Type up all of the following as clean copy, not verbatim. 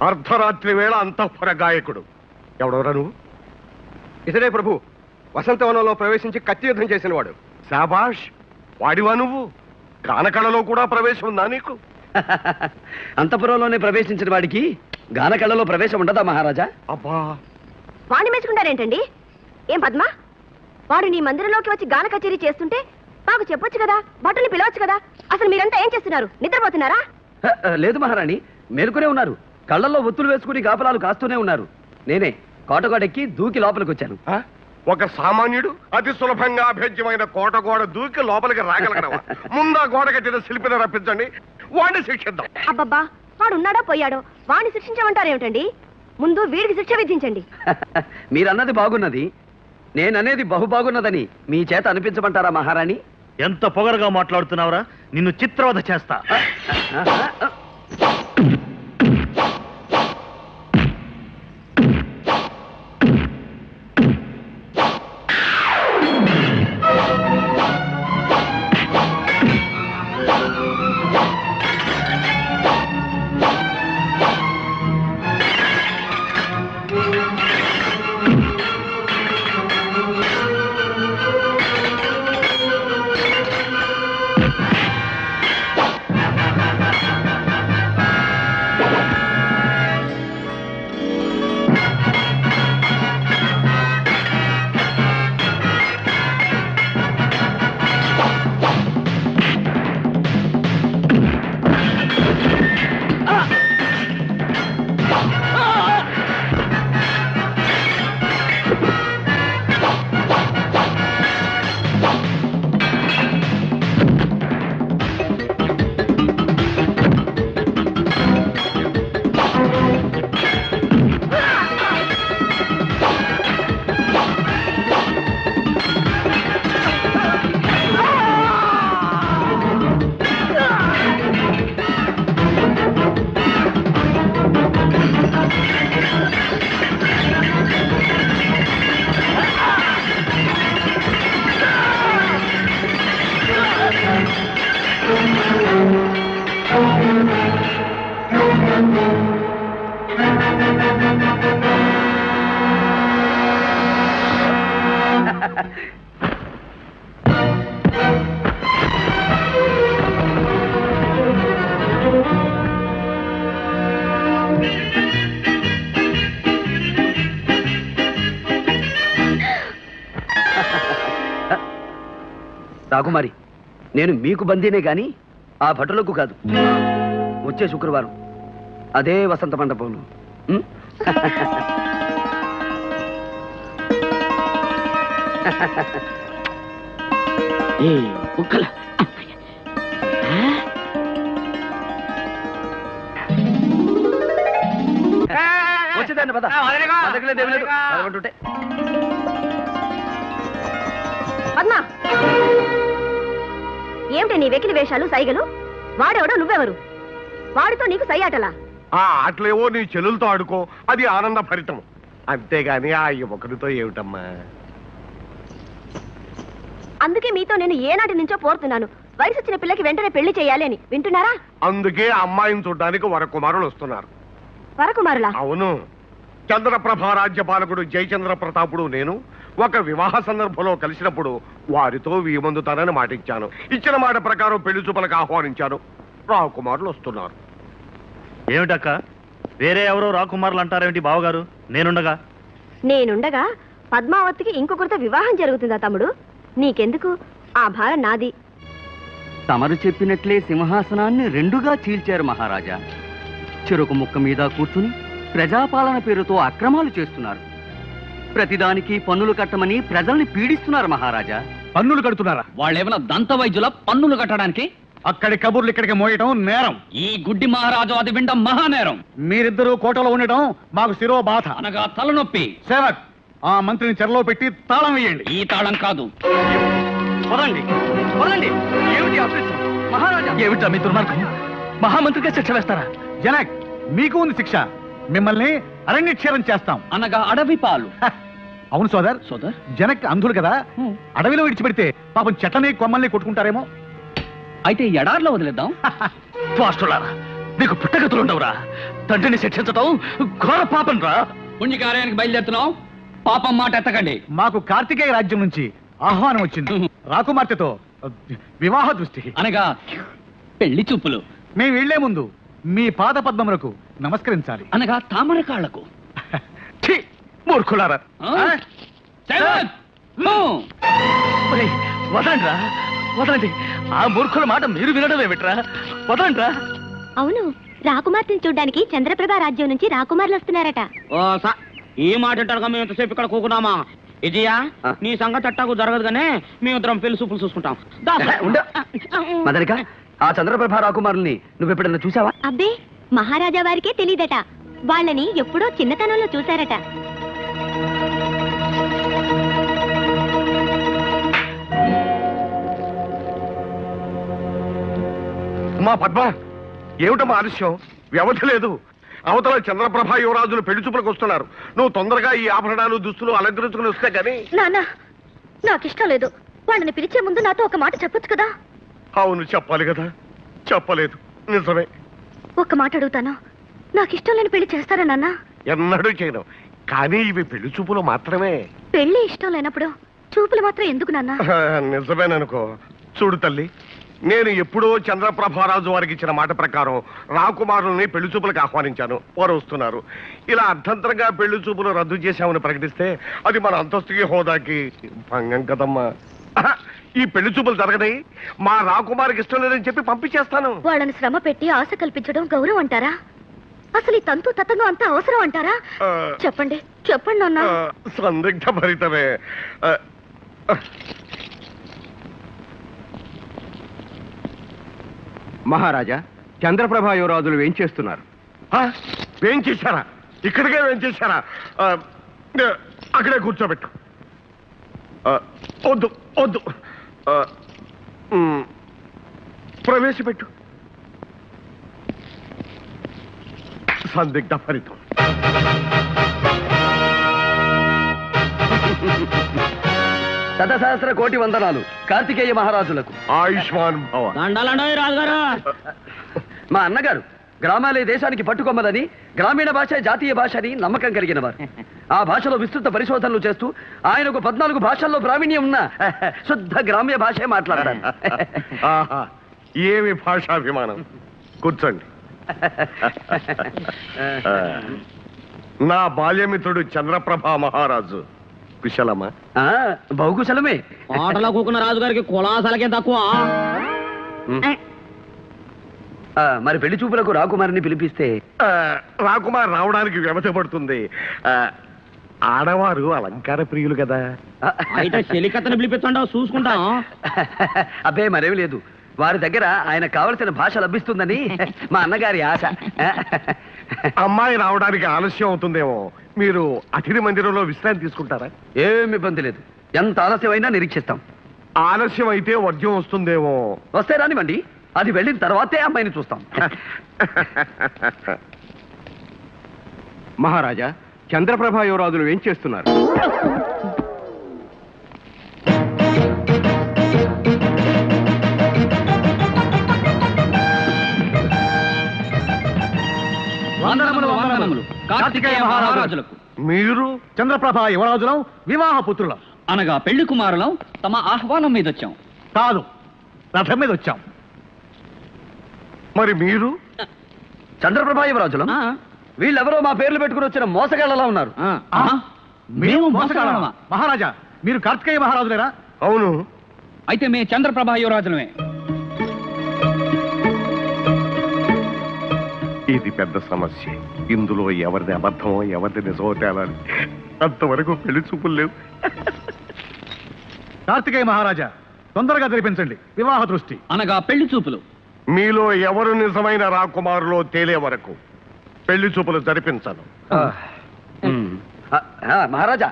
అర్ధరాత్రి వేళ అంతఃపుర గాయకుడు ఎవడవరా నువ్వు? ఇతడే ప్రభు, వసంతవనంలో ప్రవేశించి కత్తి యుద్ధం చేసిన వాడు. శాబాష్, వాడివా నువ్వు? గానకళలో కూడా ప్రవేశం ఉందా నీకు? అంతఃపురంలోనే ప్రవేశించిన వాడికి గానకళలో ప్రవేశం ఉండదా మహారాజా? అబ్బా, వాణ్ణి మెచ్చుకుంటారేంటండి? ఏం పద్మ, వాడు నీ మందిరంలోకి వచ్చి గాన కచేరీ చేస్తుంటే మాకు చెప్పొచ్చు కదా, భటుల్ని పిలవచ్చు కదా. అసలు మీరంతా ఏం చేస్తున్నారు? నిద్రపోతున్నారా? లేదు మహారాణి, మేలుకునే ఉన్నారు. కళ్ళల్లో ఒత్తులు వేసుకుని కాపలాలు కాస్తూనే ఉన్నారు. నేనే కోటగోడెక్కి దూకి లోపలికి వచ్చాను. ఒక సామాన్యుడు అతి సులభంగా అభేద్యమైన కోటగోడ దూకి లోపలికి రాగలగడవా? ముందా గోడ కట్టిన శిల్పిని రప్పించండి, వాడిని శిక్షిద్దాం. అబ్బబ్బా, వాడు ఉన్నాడో పోయాడో, వాడిని శిక్షించమంటారేమిటండి? ముందు వీడికి శిక్ష విధించండి. మీరన్నది బాగున్నది, నేననేది బహుబాగున్నదని మీ చేత అనిపించమంటారా మహారాణి? ఎంత పొగరుగా మాట్లాడుతున్నావురా, నిన్ను చిత్రవధ చేస్తా. రాకుమారి, నేను మీకు బందీనే గాని ఆ భటులకు కాదు. వచ్చే శుక్రవారం అదే వసంత మండపంలో. వచ్చేదాన్ని పద. పద్మ, ఏమిటి నీ వెకిలి వేషాలు, సైగలు? వాడెవడో, నువ్వెవరు? వాడితో నీకు సయ్యాటలా? ఆ ఆటలేవో నీ చెల్లెలతో ఆడుకో, అది ఆనంద భరితం. అంతేగాని ఆ యువకుడితో ఏమిటమ్మా? అందుకే మీతో నేను ఏనాటి నుంచో పోరుతున్నాను, వయసు వచ్చిన పిల్లకి వెంటనే పెళ్లి చేయాలి అని. వింటున్నారా? అందుకే అమ్మాయిని చూడడానికి వరకుమారులు వస్తున్నారు. వరకుమారులా? అవును. చంద్రప్రభ రాజ్యపాలకుడు జయచంద్ర ప్రతాపుడు నేను ఒక వివాహ సందర్భంలో కలిసినప్పుడు వారితో వీమందుతానని మాట ఇచ్చాను. ఇచ్చిన మాట ప్రకారం పెళ్లి చూపులకు ఆహ్వానించాను. రాకుమారులు వస్తున్నారు. ఏమిటక్క, వేరే ఎవరో రాకుమారులు అంటారేమిటి బావగారు? నేనుండగా పద్మావతికి ఇంకొకరితో వివాహం జరుగుతుందా తమ్ముడు? నీకెందుకు? ఆ భారం నాది. తమరు చెప్పినట్లే సింహాసనాన్ని రెండుగా చీల్చారు మహారాజా. చెరుకు ముక్క మీద కూర్చుని ప్రజాపాలన పేరుతో అక్రమాలు చేస్తున్నారు. ప్రతిదానికి పన్నులు కట్టమని ప్రజల్ని పీడిస్తున్నారు మహారాజా. పన్నులు కడుతున్నారా? వాళ్ళేమైనా దంత వైద్యుల పన్నులు కట్టడానికి? అక్కడి కబుర్లు ఇక్కడికి మోయటం నేరం. ఈ గుడ్డి మహారాజు అది వినడం మహానేరం. మీరిద్దరూ కోటలో ఉండటం మాకు శిరో బాధ. అనగా తలనొప్పి. సేవక్, ఆ మంత్రిని చెరలో పెట్టి తాళం వేయండి. ఈ తాళం కాదు. వదండి, వదండి. ఏమిటి అభ్యర్థం? మహారాజా, ఏమిటా మీ దుర్మార్గం? మహామంత్రిగా శిక్ష వేస్తారా? జనక్, మీకు ఉంది శిక్ష. మిమ్మల్ని అరణ్యక్షేరం చేస్తాం. అనగా అడవి పాలు. అవును సోదర్. సోదర్, జనక్ అంధుడు కదా, అడవిలో విడిచిపెడితే పాపం చెట్లని కొమ్మల్ని కొట్టుకుంటారేమో. అయితే ఎడార్లో వదిలేద్దాం. త్వాష్టులారా, నీకు పుట్టగతులుండవురా. తండ్రిని శిక్షించటం ఘోర పాపం రా. పుణ్యకార్యానికి బయలుదేరుతున్నాం. పాపం మాట ఎత్తకండి. మాకు కార్తికేయ రాజ్యం నుంచి ఆహ్వానం వచ్చింది. రాకుమార్తెతో వివాహ దృష్టి అనగా పెళ్లి చూపులు. మేము వెళ్లే ముందు మీ పాద పద్మములకు నమస్కరించాలి. అనగా తామర కాళ్లకు. ఛీ, మూర్ఖులారా. వదండ్రా, వదండి. ఆ మూర్ఖుల మాట మీరు వినడమే విట్రా. వదండ్రా. అవును, రాకుమార్తెని చూడ్డానికి చంద్రప్రభ రాజ్యం నుంచి రాకుమారులు వస్తున్నారట. ఈ మాట అంటారుగా మేము ఎంతసేపు ఇక్కడ కూకున్నామా? విజయ, నీ సంగతి అట్టాకు జరగదు గానే మేమిద్దరం పెళ్లి చూపులు చూసుకుంటాం. మదనిక, ఆ చంద్రప్రభ రాకుమారుల్ని నువ్వు ఎప్పుడన్నా చూసావా? అబ్బే, మహారాజా వారికే తెలీదట. వాళ్ళని ఎప్పుడో చిన్నతనంలో చూశారట. మా పద్మ, ఏమిటమ్మా ఆలస్యం? వ్యవధి లేదు. అవతల చంద్రప్రభ యువరాజులు పెళ్లి చూపులకు వస్తున్నారు. నువ్వు తొందరగా ఈ ఆభరణాలు దుస్తులు అలంకరించుకుని వస్తే గానీ. నాన్న, నాకిష్టం లేదు. వాళ్ళని పిలిచే ముందు నాతో ఒక మాట చెప్పొచ్చు కదా. అవును, చెప్పాలి కదా. చెప్పలేదు. నిజమే. ఒక్క మాట అడుగుతాను, నాకిష్టం లేని పెళ్లి చేస్తారా నాన్న? ఎన్నడూ చేయను. కానీ ఇవి పెళ్లి చూపులు మాత్రమే. పెళ్లి ఇష్టం లేనప్పుడు చూపులు మాత్రం ఎందుకు నాన్న? నిజమేననుకో. చూడు తల్లి, నేను ఎప్పుడో చంద్రప్రభారాజు వారికి ఇచ్చిన మాట ప్రకారం రాకుమారుల్ని పెళ్లి చూపులకు ఆహ్వానించాను. వారు వస్తున్నారు. ఇలా అర్థంతరంగా పెళ్లి చూపులు రద్దు చేశామని ప్రకటిస్తే అది మన అంతస్తుకి హోదాకి భంగం కదమ్మా. ఈ పెళ్లి చూపులు జరగని మా రాకుమారికి ఇష్టం లేదని చెప్పి పంపించేస్తాను. వాళ్ళని శ్రమ పెట్టి ఆశ కల్పించడం గౌరవం అంటారా? అసలు ఈ తంతు తతంగం అంతా అవసరం అంటారా? చెప్పండి, చెప్పండి నాన్న. సందిగ్ధ భరితమే. మహారాజా, చంద్రప్రభ యువరాజులు ఏం చేస్తున్నారు? ఏం చేశారా? ఇక్కడికే ఏం చేశారా? అక్కడే కూర్చోబెట్టు. వద్దు వద్దు, ప్రవేశపెట్టు. సందిగ్ధ ఫలితం. శతసహస్ర కోటి వందనాలు కార్తికేయ మహారాజులకు. ఆయుష్మాన్ భవ. దండాలండోయ్ రాజుగారు. మా అన్నగారు గ్రామాలే దేశానికి పట్టుకొమ్మదని, గ్రామీణ భాష జాతీయ భాష అని నమ్మకం కలిగిన వారు. ఆ భాషలో విస్తృత పరిశోధనలు చేస్తూ ఆయనకు 14 భాషల్లో ప్రావీణ్యం ఉన్న శుద్ధ గ్రామ్య భాషే మాట్లాడతారు. ఆహా, ఏమి భాషాభిమానం. కూర్చోండి. నా బాల్యమిత్రుడు చంద్రప్రభ మహారాజు కుశలమా? బహుకుశలమే. కోటలో కూకున్న రాజుగారికి కులాసాలకే తక్కువ. మరి పెళ్లి చూపులకు రాకుమారిని పిలిపిస్తే? రాకుమార్ రావడానికి వ్యవధి పడుతుంది. ఆడవారు అలంకార ప్రియులు కదా. అయితే చెలికత్తను పిలిపిస్తుండో చూసుకుంటాం. అబ్బే, మరేమి లేదు. వారి దగ్గర ఆయన కావలసిన భాష లభిస్తుందని మా అన్నగారి ఆశ. అమ్మాయి రావడానికి ఆలస్యం అవుతుందేమో. మీరు అతిథి మందిరంలో విశ్రాంతి తీసుకుంటారా? ఏమి ఇబ్బంది లేదు. ఎంత ఆలస్యమైనా నిరీక్షిస్తాం. ఆలస్యం అయితే వర్జ్యం వస్తుందేమో. వస్తే రానివ్వండి, అది వెళ్ళిన తర్వాతే అమ్మాయిని చూస్తాం. మహారాజా, చంద్రప్రభ యువరాజులు ఏం చేస్తున్నారు? వందనములు వందనములు కార్తికేయ మహారాజులకు. మీరు చంద్రప్రభ యువరాజులం, వివాహ పుత్రులం. అనగా పెళ్లి కుమారులం తమ ఆహ్వానం మీద వచ్చాం. కాదు, రథం మీద వచ్చాం. మరి మీరు? చంద్రప్రభ యువరాజులం. వీళ్ళెవరో మా పేర్లు పెట్టుకుని వచ్చిన మోసగాళ్ళలా ఉన్నారు. మేము మోసగాళ్ళమా? మహారాజా, మీరు కార్తికేయ మహారాజులేరా? అవును. అయితే మే చంద్రప్రభ యువరాజులమే. ఇది పెద్ద సమస్య. ఇందులో ఎవరిది అబద్ధమో ఎవరిది నిజమో తేలాలి. అంతవరకు పెళ్లి చూపులు లేవు. కార్తికేయ మహారాజా, తొందరగా జరిపించండి వివాహ దృష్టి. అనగా పెళ్లి చూపులు. మీలో ఎవరు నిజమైన రాకుమారులో తేలే వరకు పెళ్లి చూపులు జరిపించను. మహారాజా,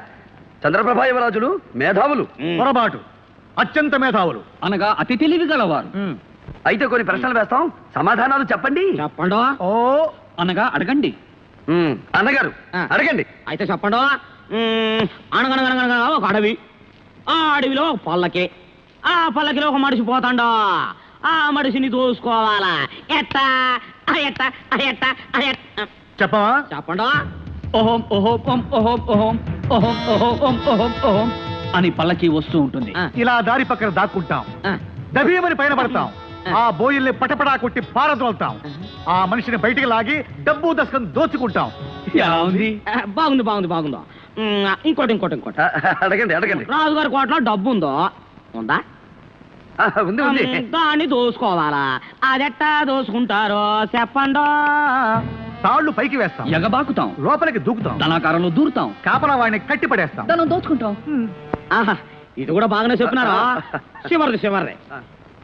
చంద్రప్రభ యువరాజులు మేధావులు. పొరపాటు, అత్యంత మేధావులు. అనగా అతి తెలివి గలవారు. అయితే కొన్ని ప్రశ్నలు వేస్తాం, సమాధానాలు చెప్పండి. చెప్పండు. ఓ, అనగా అడగండి. అన్నగారు అడగండి. అయితే చెప్పండు. అనగనగనగనగా ఒక అడవి. ఆ అడవిలో ఒక పల్లకి. ఆ పల్లకిలో ఒక మనిషి పోతాండో. ఆ మనిషిని చూసుకోవాలా ఎట్టా? అయ్యట్ట అయ్యట్ట అయ్యట్ట చెప్పవా? చెప్పండా. ఓహోం ఓహోం ఓం ఓహోం ఓహోం ఓహోం ఓహోం ఓం ఓహోం ఓహోం అని పల్లకి వస్తూ ఉంటుంది. ఇలా దారి పక్కన దాక్కుంటాం, ఆ, దబీమని పైన పడతాం, ఆ బోయిల్ని పటపడా కొట్టి పారదోల్తాం, ఆ మనిషిని బయటికి లాగి డబ్బు దశకం దోచుకుంటాం. ఎలా ఉంది? బాగుంది బాగుంది బాగుందో. ఇంకోటి ఇంకోటి ఇంకోటి. అడగండి అడగండి. రాజుగారి కోటలో డబ్బు ఉందో ఉందా? ఉంది ఉంది. దాన్ని దోసుకోవాలా? అదెట్టా దోసుకుంటారో చెప్పండో. తాళ్లు పైకి వేస్తాం, ఎగబాకుతాం, లోపలికి దూకుతాం, ధనాకారంలో దూరుతాం, కాపలా వాడిని కట్టి పడేస్తాం. ధనం దోచుకుంటాం. ఆహా, ఇది కూడా బాగానే చెప్తున్నారా? చివరిది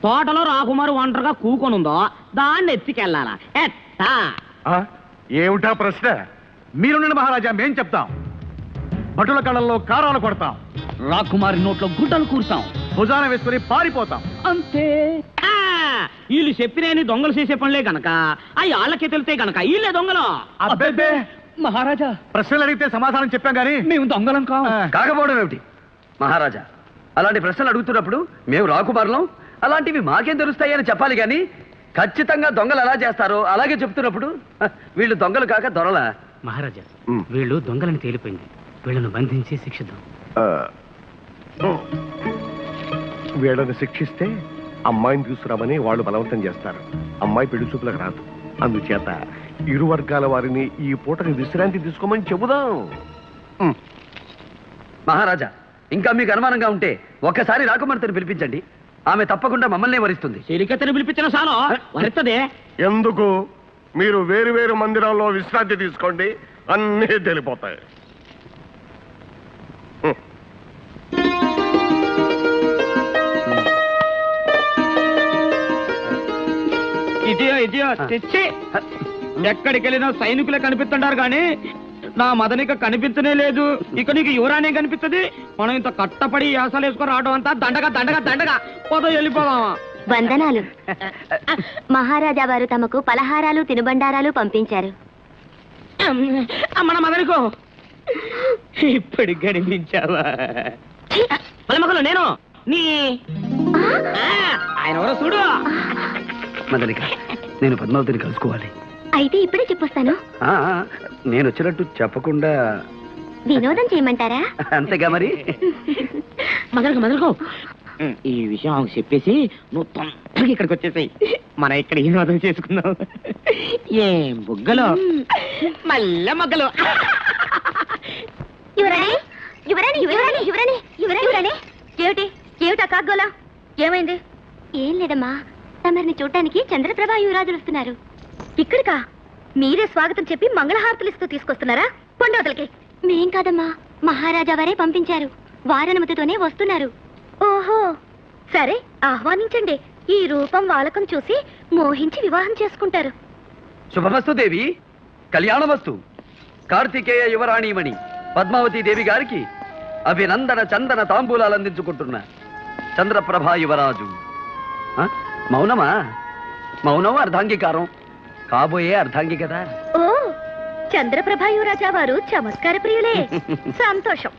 తోటలో రాకుమారు ఒంటరిగా కూకొనుందో దాన్ని ఎత్తికెళ్ళాలా? ఎట్టా? ఏమిటా ప్రశ్న? మీరుండండి మహారాజా, మేం చెప్తాం. భటుల కళ్ళల్లో కారాలు కొడతాం, రాకుమారి నోట్లో గుడ్డలు కూర్తాం, భుజాన వేసుకుని పారిపోతాం. అంతే. ఆ, వీళ్ళు చెప్పినేని దొంగలు చేసే పనులే గనక అవి వాళ్ళకే తెలితే గనక వీళ్ళే దొంగలు. అబ్బే, మహారాజా, ప్రశ్నలు అడిగితే సమాధానం చెప్పాం గానీ మేము దొంగలం కాం. కాకపోవడం ఏమిటి మహారాజా? అలాంటి ప్రశ్నలు అడుగుతున్నప్పుడు మేము రాకుమారులం, అలాంటివి మాకేం తెలుస్తాయి అని చెప్పాలి కానీ ఖచ్చితంగా దొంగలు ఎలా చేస్తారో అలాగే చెప్తున్నప్పుడు వీళ్ళు దొంగలు కాక దొరలా? మహారాజా, వీళ్ళు దొంగలని తేలిపోయింది, వీళ్ళను బంధించి శిక్షిద్దాం. వీళ్ళని శిక్షిస్తే అమ్మాయిని తీసుకురామని వాళ్ళు బలవంతం చేస్తారు. అమ్మాయి పెళ్లి చూపులకు రాదు. అందుచేత ఇరు వర్గాల వారిని ఈ పూటని విశ్రాంతి తీసుకోమని చెబుదాం. మహారాజా, ఇంకా మీకు అనుమానంగా ఉంటే ఒక్కసారి రాకుమార్తెను పిలిపించండి, ఆమె తప్పకుండా మమ్మల్ని వరిస్తుంది. చెలికత్తెని పిలిపించిన సాలో వరుತ್ತದೆ. ఎందుకు? మీరు వేరు వేరు మందిరాల్లో విశ్రాంతి తీసుకోండి, అన్నీ తెలిపోతాయి. ఇదియో తెచ్చి ఎక్కడికి వెళ్ళినా సైనికులే కనిపిస్తుంటారు కానీ నా మదనిక కనిపించనే లేదు. ఇక నీకు యువరానే కనిపిస్తుంది. మనం ఇంత కట్టపడి యాసలు వేసుకొని రావడం అంతా దండగా దండగా దండగా పోతా వెళ్ళిపోదామా? వందనాలు. మహారాజా వారు తమకు పలహారాలు తినుబండారాలు పంపించారు. మన మదనికో ఇప్పుడు కనిపించావా? మగలు నేను నీ ఆయన ఎవరో చూడు. మదనిక, నేను పద్మావతిని కలుసుకోవాలి. అయితే ఇప్పుడే చెప్పొస్తాను. నేను వచ్చినట్టు చెప్పకుండా వినోదం చేయమంటారా? అంతేగా మరి. మదనకో ఈ విషయం ఆమెకు చెప్పేసి నువ్వు తొందరగా ఇక్కడికి వచ్చేసాయి. మనం ఇక్కడ ఈ వినోదం చేసుకుందాం. ఏం బుగ్గలు మళ్ళా మగ్గలు. యువరాణి యువరాణి యువరాణి యువరాణి యువరాణి యువరాణి ఏమిటి ఏమిటా కాగ్గోలా? ఏమైంది? ఏం లేదమ్మా, తమరిని చూడటానికి చంద్రప్రభ యువరాజులు వస్తున్నారు. ఇక్కడికా? మీరే స్వాగతం చెప్పి మంగళహారతులు ఇస్తూ తీసుకొస్తున్నారా? పొండవతలకి. మేం కాదమ్మా, మహారాజా వారే పంపించారు. వారనుమతితోనే వస్తున్నారు. ఓహో, సరే ఆహ్వానించండి. ఈ రూపం వాలకం చూసి మోహించి వివాహం చేసుకుంటారు. శుభమస్తు దేవి, కళ్యాణమస్తు. కార్తికేయ యువరాణిమణి పద్మావతి దేవి గారికి అభినందన చందన తాంబూలాలు అందించుకుంటున్న చంద్రప్రభా యువరాజు. మౌనమా? మౌనం అర్ధాంగీకారం, కాబోయే అర్ధాంగి కదా. ఓ, చంద్రప్రభ యువరాజా వారు చమత్కార ప్రియులే. సంతోషం.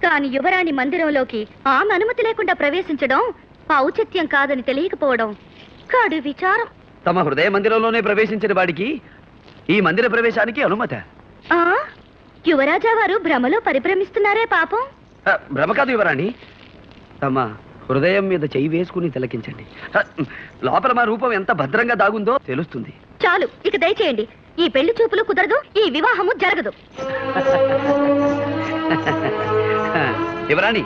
కాని యువరాణి మందిరంలోకి ఆమె అనుమతి లేకుండా ప్రవేశించడం ఔచిత్యం కాదని తెలియకపోవడం కడు విచారం. తమ హృదయ మందిరంలోనే ప్రవేశించిన వాడికి ఈ మందిర ప్రవేశానికి అనుమతి? యువరాజా వారు భ్రమలో పరిభ్రమిస్తున్నారే పాపం. భ్రమ కాదు యువరాణి, తమ హృదయం మీద చెయ్యి వేసుకుని తిలకించండి. లోపల మా రూపం ఎంత భద్రంగా దాగుందో తెలుస్తుంది. చాలు, ఇక దయచేయండి. ఈ పెళ్లి చూపులు కుదరదు, ఈ వివాహము జరగదు. యువరాణి,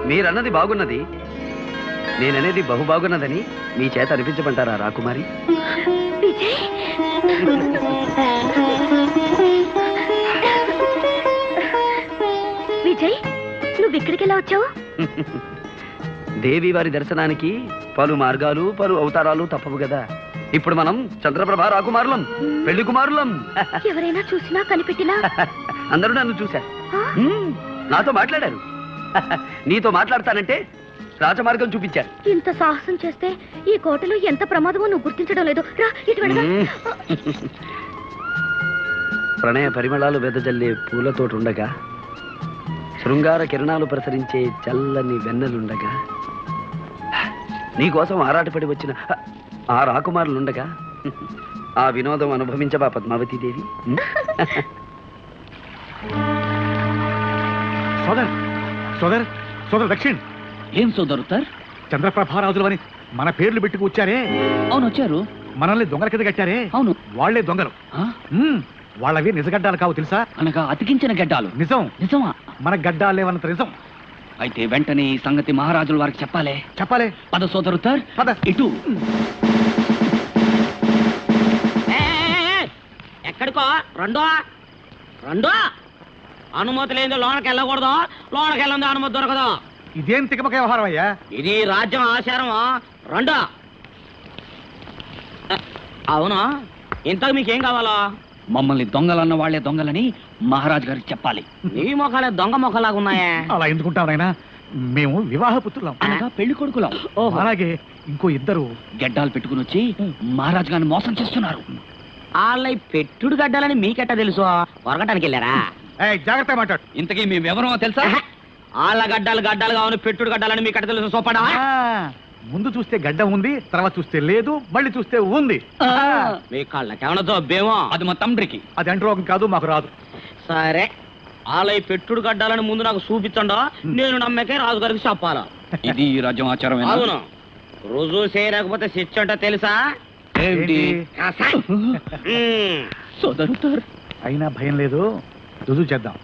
మీరన్నది బాగున్నది, నేననేది బహు బాగున్నదని మీ చేత అనిపించమంటారా రాకుమారి? విజయ్, విజయ్, నువ్వు ఇక్కడికి ఎలా వచ్చావు? దేవి వారి దర్శనానికి పలు మార్గాలు పలు అవతారాలు తప్పవు కదా. ఇప్పుడు మనం చంద్రప్రభ రాకుమారులం, పెళ్లి కుమారులం. ఎవరైనా చూసినా కనిపెట్టినా? అందరూ నన్ను చూశారు, నాతో మాట్లాడారు. నీతో మాట్లాడతానంటే రాజమార్గం చూపించారు. ఇంత సాహసం చేస్తే ఈ కోటలో ఎంత ప్రమాదమో నువ్వు గుర్తించడం లేదు. రా, ఇటు వెళదాం. ప్రణయ పరిమళాలు వెదజల్లే పూలతోటుండగా, శృంగార కిరణాలు ప్రసరించే చల్లని వెన్నెలుండగా, నీకోసం ఆరాటపడి వచ్చిన ఆ రాకుమారులుండగా ఆ వినోదం అనుభవించబా పద్మావతీదేవి. సోదర్ సోదర్ సోదర్ దక్షిణ్, ఏం సోదరు సార్? చంద్రప్రభారాజులు అని మన పేర్లు పెట్టుకు వచ్చారే, అవును వచ్చారు. మనల్ని దొంగల కింద కట్టారే, అవును. వాళ్లే దొంగలు. ఆ? వాళ్ళవి నిజగడ్డాలు కావు తెలుసా? అనగా అతికించిన గడ్డాలు. నిజం. నిజమా? మన గడ్డాలు లేవన్నంత నిజం. అయితే వెంటనే ఈ సంగతి మహారాజుల వారికి చెప్పాలి. చెప్పాలే. పద సోదరు సార్, పద. ఇటు. ఎక్కడికో రెండో రెండో అనుమతి లేని లోనకి వెళ్ళకూడదు, లోనకి వెళ్ళంది అనుమతి దొరకదు. ఇదేం తికమక వ్యవహారం అయ్యా? ఇది రాజ్యం ఆచారమా. రెండో. అవునా, ఇంతకు మీకేం కావాలా? మమ్మల్ని దొంగలన్న వాళ్లే దొంగలని మహారాజు గారికి చెప్పాలి. నీ మొఖాలే దొంగ మొఖలాగా ఉన్నాయే. అలా ఎందుకుంటాం నాయనా? మేము వివాహ పుత్రులం. అనగా పెళ్లి కొడుకులం. అలాగే ఇంకో ఇద్దరు గడ్డాలు పెట్టుకుని వచ్చి మహారాజు గారిని మోసం చేస్తున్నారు. వాళ్ళ పెట్టుడు గడ్డాలని మీకెట్టా తెలుసు? కొరగటానికి వెళ్ళారా? జాగ్రత్త మాట్లాడు. ఇంతకీ మేమెవరో తెలుసా? వాళ్ళ గడ్డాలు గడ్డాలు కావాలి, పెట్టుడు గడ్డాలని మీకెట్ట తెలుసు? సోపడా. ముందు చూస్తే గడ్డ ఉంది, తర్వాత చూస్తే లేదు, మళ్ళీ చూస్తే ఉంది. మీ కళ్ళకేమన్నా జబ్బేమో? అది మా తండ్రికి. అది అంటరోగం కాదు, మాకు రాదు. సరే, వాళ్ళ పెట్టుడు గడ్డాలని ముందు నాకు చూపించండా, నేను నమ్మకే రాజుగారికి చెప్పాలా. ఇది ఈ రాజ్యం ఆచారం. అవును. రుజువు చేయలేకపోతే శిక్ష అంటే తెలుసా? ఏమిటి? కసాయ్. సోదరు సార్, అయినా భయం లేదు, రుజువు చేద్దాం.